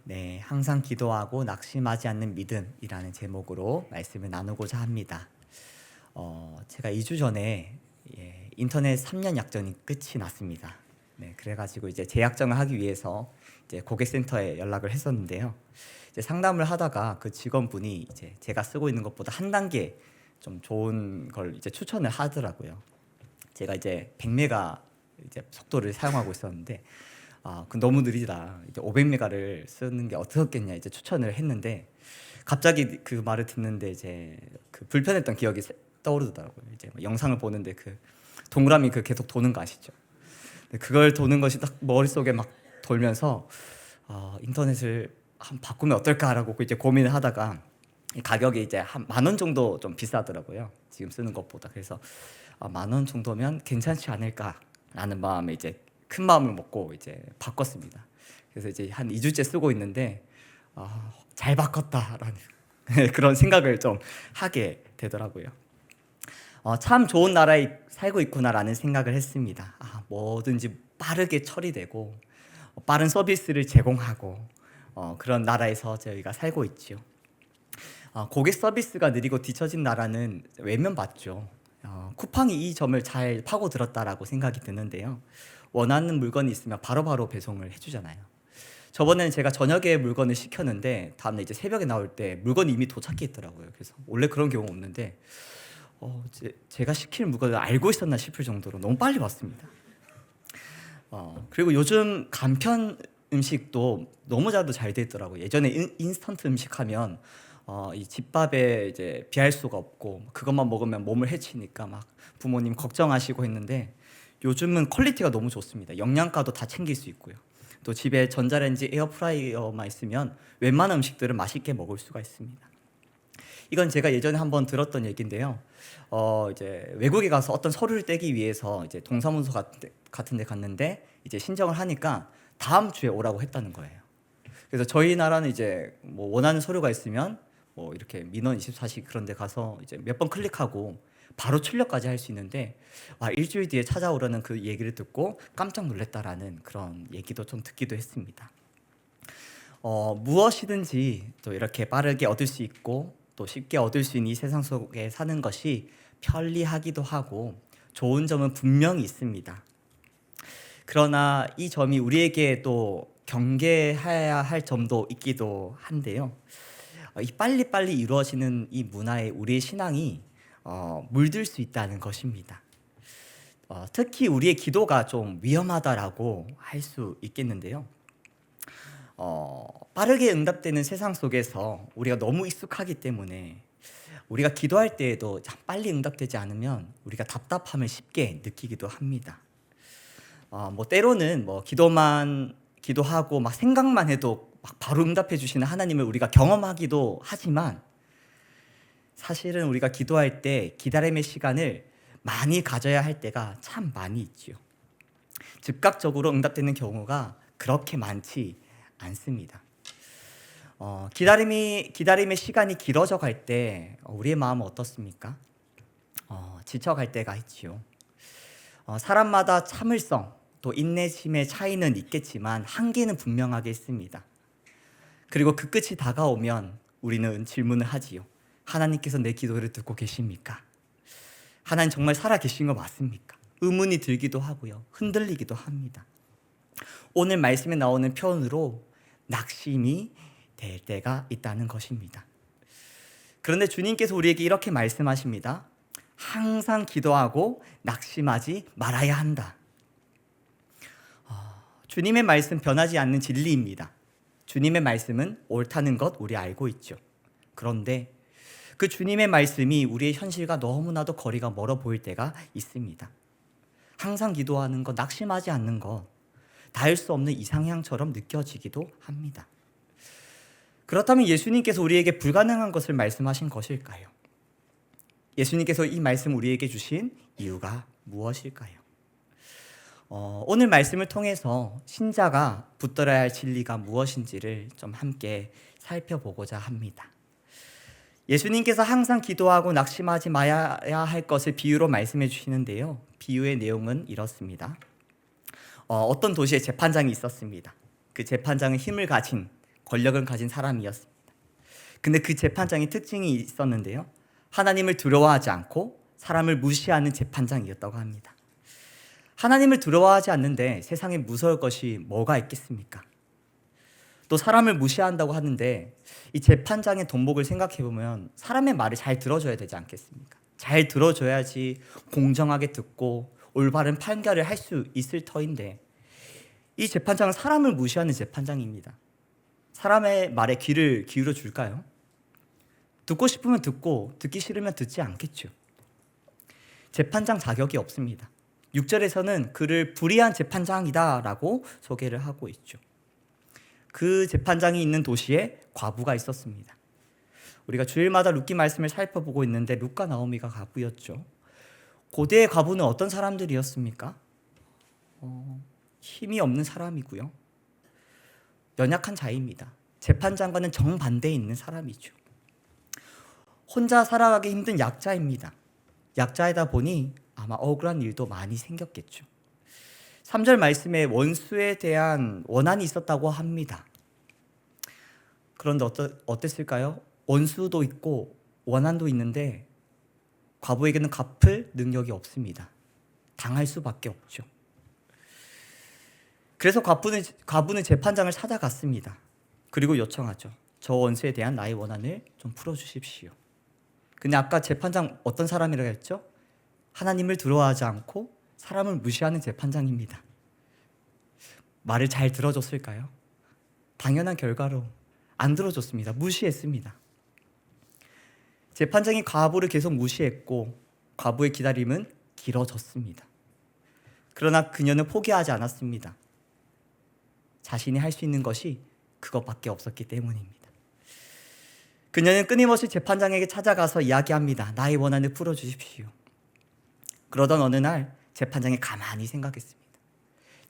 네, 항상 기도하고 낙심하지 않는 믿음이라는 제목으로 말씀을 나누고자 합니다. 제가 2주 전에 인터넷 3년 약정이 끝이 났습니다. 네, 그래가지고 이제 재약정을 하기 위해서 이제 고객센터에 연락을 했었는데요. 이제 상담을 하다가 그 직원분이 이제 제가 쓰고 있는 것보다 한 단계 좀 좋은 걸 이제 추천을 하더라고요. 제가 이제 100메가 이제 속도를 사용하고 있었는데 그 너무 느리다. 이제 500메가를 쓰는 게 어떻겠냐 이제 추천을 했는데 갑자기 그 말을 듣는데 이제 그 불편했던 기억이 떠오르더라고요. 이제 뭐 영상을 보는데 그 동그라미 그 계속 도는 거 아시죠? 그걸 도는 것이 딱 머릿속에 막 돌면서 인터넷을 한 바꾸면 어떨까라고 이제 고민을 하다가 이 가격이 이제 한 10,000원 정도 좀 비싸더라고요. 지금 쓰는 것보다. 그래서 10,000원 정도면 괜찮지 않을까라는 마음에 이제 큰 마음을 먹고 이제 바꿨습니다. 그래서 이제 한 2주째 쓰고 있는데 잘 바꿨다라는 그런 생각을 좀 하게 되더라고요. 참 좋은 나라에 살고 있구나라는 생각을 했습니다. 뭐든지 빠르게 처리되고 빠른 서비스를 제공하고 그런 나라에서 저희가 살고 있죠. 고객 서비스가 느리고 뒤처진 나라는 외면받죠. 쿠팡이 이 점을 잘 파고들었다라고 생각이 드는데요. 원하는 물건이 있으면 바로바로 배송을 해주잖아요. 저번에는 제가 저녁에 물건을 시켰는데 다음날 이제 새벽에 나올 때 물건이 이미 도착해 있더라고요. 그래서 원래 그런 경우 없는데 제가 시킬 물건을 알고 있었나 싶을 정도로 너무 빨리 왔습니다. 그리고 요즘 간편 음식도 너무 잘 돼 있더라고요. 예전에 인스턴트 음식 하면 이 집밥에 이제 비할 수가 없고 그것만 먹으면 몸을 해치니까 막 부모님 걱정하시고 했는데 요즘은 퀄리티가 너무 좋습니다. 영양가도 다 챙길 수 있고요. 또 집에 전자레인지 에어프라이어만 있으면 웬만한 음식들을 맛있게 먹을 수가 있습니다. 이건 제가 예전에 한번 들었던 얘기인데요. 이제 외국에 가서 어떤 서류를 떼기 위해서 이제 동사무소 같은 데 갔는데 이제 신청을 하니까 다음 주에 오라고 했다는 거예요. 그래서 저희 나라는 이제 뭐 원하는 서류가 있으면 뭐 이렇게 민원 24시 그런 데 가서 이제 몇 번 클릭하고 바로 출력까지 할 수 있는데 일주일 뒤에 찾아오라는 그 얘기를 듣고 깜짝 놀랐다라는 그런 얘기도 좀 듣기도 했습니다. 무엇이든지 또 이렇게 빠르게 얻을 수 있고 또 쉽게 얻을 수 있는 이 세상 속에 사는 것이 편리하기도 하고 좋은 점은 분명히 있습니다. 그러나 이 점이 우리에게 또 경계해야 할 점도 있기도 한데요. 이 빨리빨리 이루어지는 이 문화에 우리의 신앙이 물들 수 있다는 것입니다. 특히 우리의 기도가 좀 위험하다라고 할 수 있겠는데요. 빠르게 응답되는 세상 속에서 우리가 너무 익숙하기 때문에 우리가 기도할 때에도 참 빨리 응답되지 않으면 우리가 답답함을 쉽게 느끼기도 합니다. 뭐 때로는 뭐 기도만 기도하고 막 생각만 해도 막 바로 응답해 주시는 하나님을 우리가 경험하기도 하지만 사실은 우리가 기도할 때 기다림의 시간을 많이 가져야 할 때가 참 많이 있죠. 즉각적으로 응답되는 경우가 그렇게 많지 않습니다. 기다림의 시간이 길어져 갈 때 우리의 마음은 어떻습니까? 지쳐갈 때가 있지요. 사람마다 참을성 또 인내심의 차이는 있겠지만 한계는 분명하게 있습니다. 그리고 그 끝이 다가오면 우리는 질문을 하지요. 하나님께서 내 기도를 듣고 계십니까? 하나님 정말 살아 계신 거 맞습니까? 의문이 들기도 하고요. 흔들리기도 합니다. 오늘 말씀에 나오는 표현으로 낙심이 될 때가 있다는 것입니다. 그런데 주님께서 우리에게 이렇게 말씀하십니다. 항상 기도하고 낙심하지 말아야 한다. 주님의 말씀 변하지 않는 진리입니다. 주님의 말씀은 옳다는 것 우리 알고 있죠. 그런데 그 주님의 말씀이 우리의 현실과 너무나도 거리가 멀어 보일 때가 있습니다. 항상 기도하는 것, 낙심하지 않는 것, 닿을 수 없는 이상향처럼 느껴지기도 합니다. 그렇다면 예수님께서 우리에게 불가능한 것을 말씀하신 것일까요? 예수님께서 이 말씀 우리에게 주신 이유가 무엇일까요? 오늘 말씀을 통해서 신자가 붙들어야 할 진리가 무엇인지를 좀 함께 살펴보고자 합니다. 예수님께서 항상 기도하고 낙심하지 말아야 할 것을 비유로 말씀해 주시는데요. 비유의 내용은 이렇습니다. 어떤 도시에 재판장이 있었습니다. 그 재판장은 힘을 가진 권력을 가진 사람이었습니다. 근데 그 재판장의 특징이 있었는데요. 하나님을 두려워하지 않고 사람을 무시하는 재판장이었다고 합니다. 하나님을 두려워하지 않는데 세상에 무서울 것이 뭐가 있겠습니까? 또 사람을 무시한다고 하는데 이 재판장의 덕목을 생각해 보면 사람의 말을 잘 들어줘야 되지 않겠습니까? 잘 들어줘야지 공정하게 듣고 올바른 판결을 할 수 있을 터인데 이 재판장은 사람을 무시하는 재판장입니다. 사람의 말에 귀를 기울여 줄까요? 듣고 싶으면 듣고 듣기 싫으면 듣지 않겠죠. 재판장 자격이 없습니다. 6절에서는 그를 불의한 재판장이다라고 소개를 하고 있죠. 그 재판장이 있는 도시에 과부가 있었습니다. 우리가 주일마다 룻기 말씀을 살펴보고 있는데 룻과 나오미가 과부였죠. 고대의 과부는 어떤 사람들이었습니까? 힘이 없는 사람이고요. 연약한 자입니다. 재판장과는 정반대에 있는 사람이죠. 혼자 살아가기 힘든 약자입니다. 약자이다 보니 아마 억울한 일도 많이 생겼겠죠. 3절 말씀에 원수에 대한 원한이 있었다고 합니다. 그런데 어땠을까요? 원수도 있고 원한도 있는데 과부에게는 갚을 능력이 없습니다. 당할 수밖에 없죠. 그래서 과부는 재판장을 찾아갔습니다. 그리고 요청하죠. 저 원수에 대한 나의 원한을 좀 풀어주십시오. 근데 아까 재판장 어떤 사람이라고 했죠? 하나님을 두려워하지 않고 사람을 무시하는 재판장입니다. 말을 잘 들어줬을까요? 당연한 결과로 안 들어줬습니다. 무시했습니다. 재판장이 과부를 계속 무시했고 과부의 기다림은 길어졌습니다. 그러나 그녀는 포기하지 않았습니다. 자신이 할 수 있는 것이 그것밖에 없었기 때문입니다. 그녀는 끊임없이 재판장에게 찾아가서 이야기합니다. 나의 원한을 풀어주십시오. 그러던 어느 날 재판장이 가만히 생각했습니다.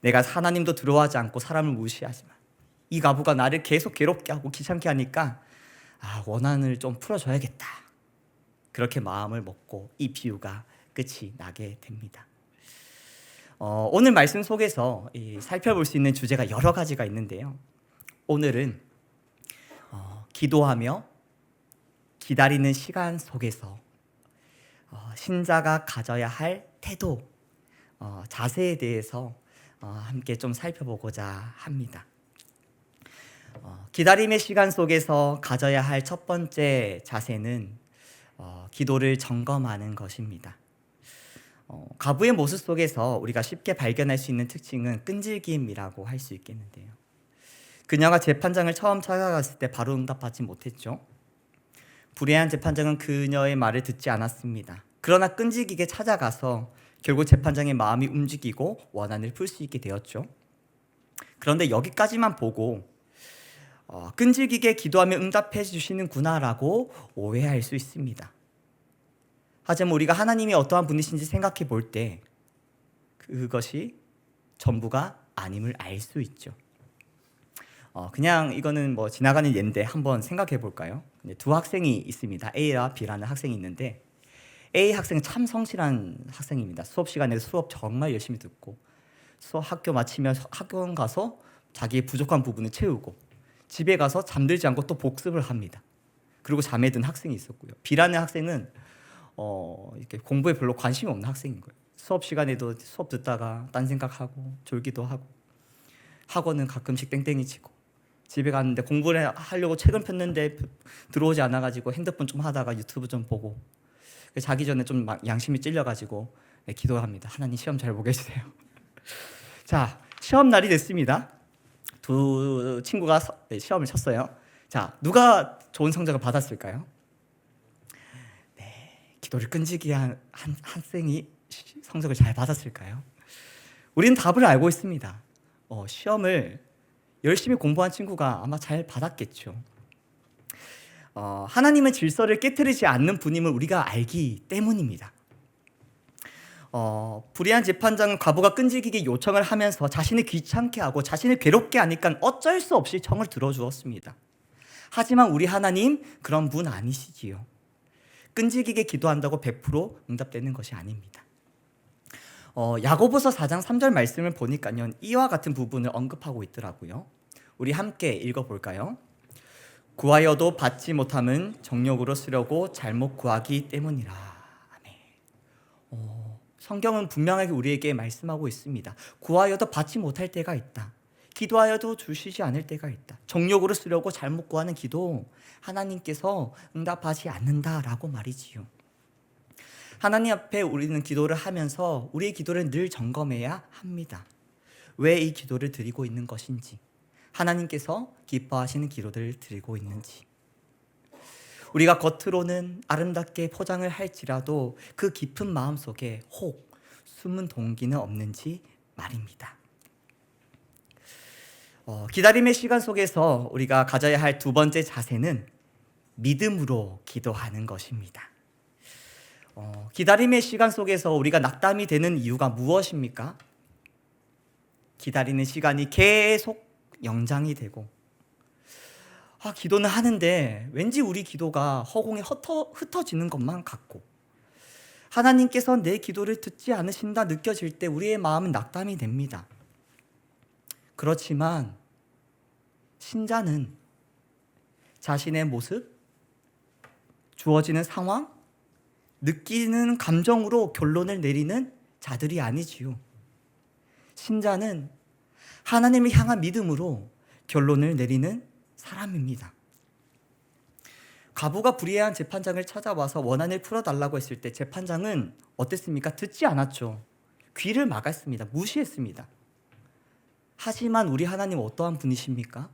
내가 하나님도 두려워하지 않고 사람을 무시하지만 이 과부가 나를 계속 괴롭게 하고 귀찮게 하니까 원한을 좀 풀어줘야겠다. 그렇게 마음을 먹고 이 비유가 끝이 나게 됩니다. 오늘 말씀 속에서 살펴볼 수 있는 주제가 여러 가지가 있는데요. 오늘은 기도하며 기다리는 시간 속에서 신자가 가져야 할 태도, 자세에 대해서 함께 좀 살펴보고자 합니다. 기다림의 시간 속에서 가져야 할 첫 번째 자세는 기도를 점검하는 것입니다. 과부의 모습 속에서 우리가 쉽게 발견할 수 있는 특징은 끈질김이라고 할 수 있겠는데요. 그녀가 재판장을 처음 찾아갔을 때 바로 응답하지 못했죠. 불의한 재판장은 그녀의 말을 듣지 않았습니다. 그러나 끈질기게 찾아가서 결국 재판장의 마음이 움직이고 원한을 풀 수 있게 되었죠. 그런데 여기까지만 보고 끈질기게 기도하며 응답해 주시는구나라고 오해할 수 있습니다. 하지만 우리가 하나님이 어떠한 분이신지 생각해 볼 때 그것이 전부가 아님을 알 수 있죠. 그냥 이거는 지나가는 예인데 한번 생각해 볼까요? 두 학생이 있습니다. A와 B라는 학생이 있는데 A 학생은 참 성실한 학생입니다. 수업 시간에 수업 정말 열심히 듣고 학교 마치면 학원 가서 자기의 부족한 부분을 채우고 집에 가서 잠들지 않고 또 복습을 합니다. 그리고 잠에 든 학생이 있었고요. B라는 학생은 이렇게 공부에 별로 관심이 없는 학생인 거예요. 수업 시간에도 수업 듣다가 딴 생각하고 졸기도 하고 학원은 가끔씩 땡땡이 치고 집에 갔는데 공부를 하려고 책을 폈는데 들어오지 않아가지고 핸드폰 좀 하다가 유튜브 좀 보고 자기 전에 좀 양심이 찔려가지고 기도합니다. 하나님 시험 잘 보게 해주세요. 자, 시험 날이 됐습니다. 두 친구가 시험을 쳤어요. 자, 누가 좋은 성적을 받았을까요? 기도를 끈질기게 한 학생이 성적을 잘 받았을까요? 우리는 답을 알고 있습니다. 시험을 열심히 공부한 친구가 아마 잘 받았겠죠. 하나님은 질서를 깨트리지 않는 분임을 우리가 알기 때문입니다. 불의한 재판장은 과부가 끈질기게 요청을 하면서 자신을 귀찮게 하고 자신을 괴롭게 하니까 어쩔 수 없이 청을 들어주었습니다. 하지만 우리 하나님 그런 분 아니시지요. 끈질기게 기도한다고 100% 응답되는 것이 아닙니다. 야고보서 4장 3절 말씀을 보니까요, 이와 같은 부분을 언급하고 있더라고요. 우리 함께 읽어볼까요? 구하여도 받지 못함은 정욕으로 쓰려고 잘못 구하기 때문이라. 아멘. 성경은 분명하게 우리에게 말씀하고 있습니다. 구하여도 받지 못할 때가 있다. 기도하여도 주시지 않을 때가 있다. 정욕으로 쓰려고 잘못 구하는 기도 하나님께서 응답하지 않는다라고 말이지요. 하나님 앞에 우리는 기도를 하면서 우리의 기도를 늘 점검해야 합니다. 왜 이 기도를 드리고 있는 것인지, 하나님께서 기뻐하시는 기도들을 드리고 있는지. 우리가 겉으로는 아름답게 포장을 할지라도 그 깊은 마음 속에 혹 숨은 동기는 없는지 말입니다. 기다림의 시간 속에서 우리가 가져야 할 두 번째 자세는 믿음으로 기도하는 것입니다. 기다림의 시간 속에서 우리가 낙담이 되는 이유가 무엇입니까? 기다리는 시간이 계속 연장이 되고, 기도는 하는데 왠지 우리 기도가 허공에 흩어지는 것만 같고, 하나님께서 내 기도를 듣지 않으신다 느껴질 때 우리의 마음은 낙담이 됩니다. 그렇지만 신자는 자신의 모습, 주어지는 상황, 느끼는 감정으로 결론을 내리는 자들이 아니지요. 신자는 하나님을 향한 믿음으로 결론을 내리는 사람입니다. 과부가 불의한 재판장을 찾아와서 원한을 풀어달라고 했을 때 재판장은 어땠습니까? 듣지 않았죠. 귀를 막았습니다. 무시했습니다. 하지만 우리 하나님 어떠한 분이십니까?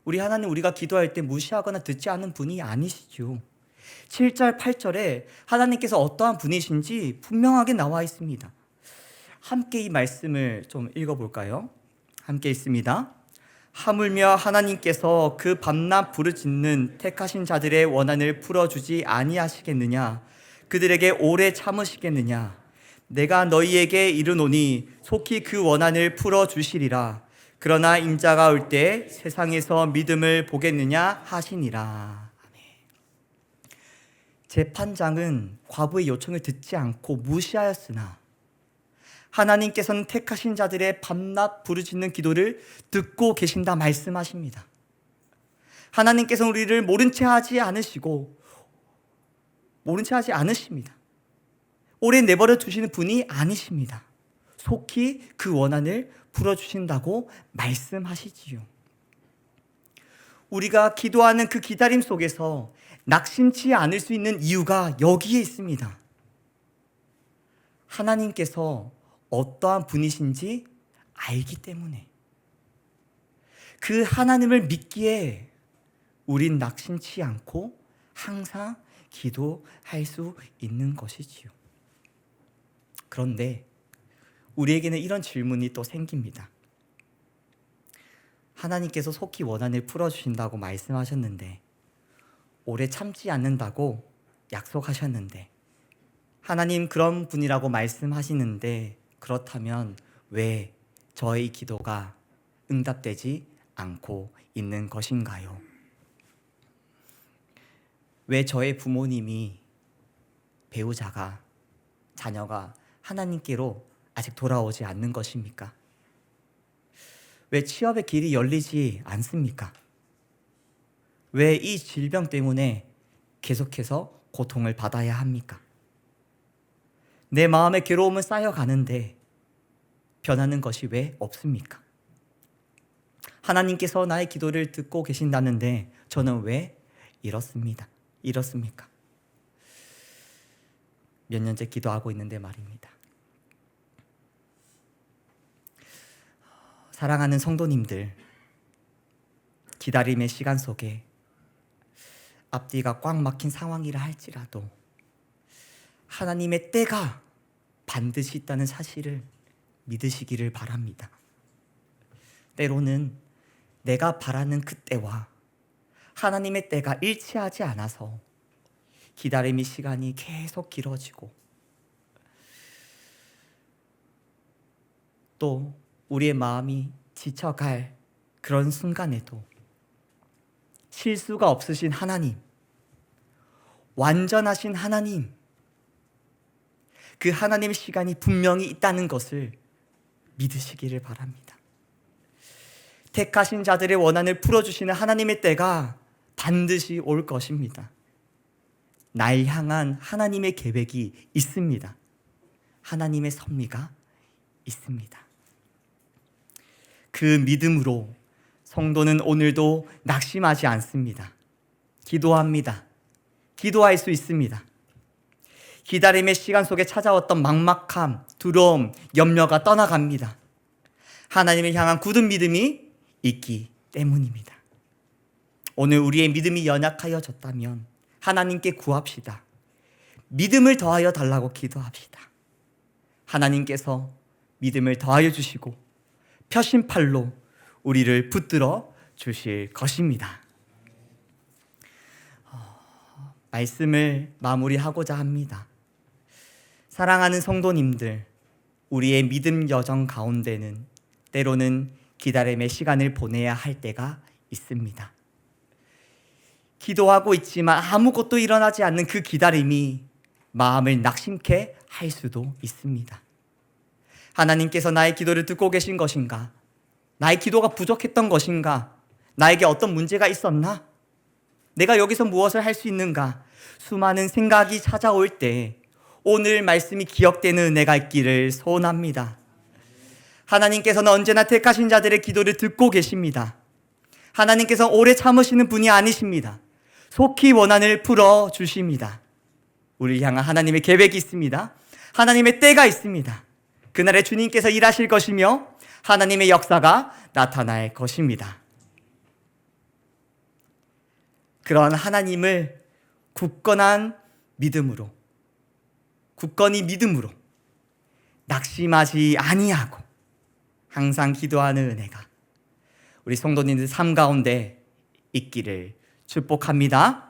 우리 하나님 우리가 기도할 때 무시하거나 듣지 않은 분이 아니시죠. 7절, 8절에 하나님께서 어떠한 분이신지 분명하게 나와 있습니다. 함께 이 말씀을 좀 읽어볼까요? 함께 읽습니다. 하물며 하나님께서 그 밤낮 부르짖는 택하신 자들의 원한을 풀어주지 아니하시겠느냐? 그들에게 오래 참으시겠느냐? 내가 너희에게 이르노니 속히 그 원한을 풀어주시리라. 그러나 인자가 올 때 세상에서 믿음을 보겠느냐 하시니라. 재판장은 과부의 요청을 듣지 않고 무시하였으나 하나님께서는 택하신 자들의 밤낮 부르짖는 기도를 듣고 계신다 말씀하십니다. 하나님께서는 우리를 모른 채 하지 않으십니다. 오래 내버려 두시는 분이 아니십니다. 속히 그 원한을 풀어주신다고 말씀하시지요. 우리가 기도하는 그 기다림 속에서 낙심치 않을 수 있는 이유가 여기에 있습니다. 하나님께서 어떠한 분이신지 알기 때문에, 그 하나님을 믿기에 우린 낙심치 않고 항상 기도할 수 있는 것이지요. 그런데 우리에게는 이런 질문이 또 생깁니다. 하나님께서 속히 원한을 풀어주신다고 말씀하셨는데, 오래 참지 않는다고 약속하셨는데, 하나님 그런 분이라고 말씀하시는데, 그렇다면 왜 저의 기도가 응답되지 않고 있는 것인가요? 왜 저의 부모님이, 배우자가, 자녀가 하나님께로 아직 돌아오지 않는 것입니까? 왜 취업의 길이 열리지 않습니까? 왜 이 질병 때문에 계속해서 고통을 받아야 합니까? 내 마음의 괴로움은 쌓여가는데 변하는 것이 왜 없습니까? 하나님께서 나의 기도를 듣고 계신다는데 저는 왜 이렇습니까? 몇 년째 기도하고 있는데 말입니다. 사랑하는 성도님들, 기다림의 시간 속에 앞뒤가 꽉 막힌 상황이라 할지라도 하나님의 때가 반드시 있다는 사실을 믿으시기를 바랍니다. 때로는 내가 바라는 그 때와 하나님의 때가 일치하지 않아서 기다림의 시간이 계속 길어지고, 또 우리의 마음이 지쳐갈 그런 순간에도 실수가 없으신 하나님, 완전하신 하나님, 그 하나님의 시간이 분명히 있다는 것을 믿으시기를 바랍니다. 택하신 자들의 원한을 풀어주시는 하나님의 때가 반드시 올 것입니다. 날 향한 하나님의 계획이 있습니다. 하나님의 섭리가 있습니다. 그 믿음으로 성도는 오늘도 낙심하지 않습니다. 기도합니다. 기도할 수 있습니다. 기다림의 시간 속에 찾아왔던 막막함, 두려움, 염려가 떠나갑니다. 하나님을 향한 굳은 믿음이 있기 때문입니다. 오늘 우리의 믿음이 연약하여졌다면 하나님께 구합시다. 믿음을 더하여 달라고 기도합시다. 하나님께서 믿음을 더하여 주시고 표심팔로 우리를 붙들어 주실 것입니다. 말씀을 마무리하고자 합니다. 사랑하는 성도님들, 우리의 믿음 여정 가운데는 때로는 기다림의 시간을 보내야 할 때가 있습니다. 기도하고 있지만 아무것도 일어나지 않는 그 기다림이 마음을 낙심케 할 수도 있습니다. 하나님께서 나의 기도를 듣고 계신 것인가? 나의 기도가 부족했던 것인가? 나에게 어떤 문제가 있었나? 내가 여기서 무엇을 할 수 있는가? 수많은 생각이 찾아올 때 오늘 말씀이 기억되는 은혜가 있기를 소원합니다. 하나님께서는 언제나 택하신 자들의 기도를 듣고 계십니다. 하나님께서 오래 참으시는 분이 아니십니다. 속히 원한을 풀어주십니다. 우리를 향한 하나님의 계획이 있습니다. 하나님의 때가 있습니다. 그날에 주님께서 일하실 것이며 하나님의 역사가 나타날 것입니다. 그런 하나님을 굳건히 믿음으로 낙심하지 아니하고 항상 기도하는 은혜가 우리 성도님들 삶 가운데 있기를 축복합니다.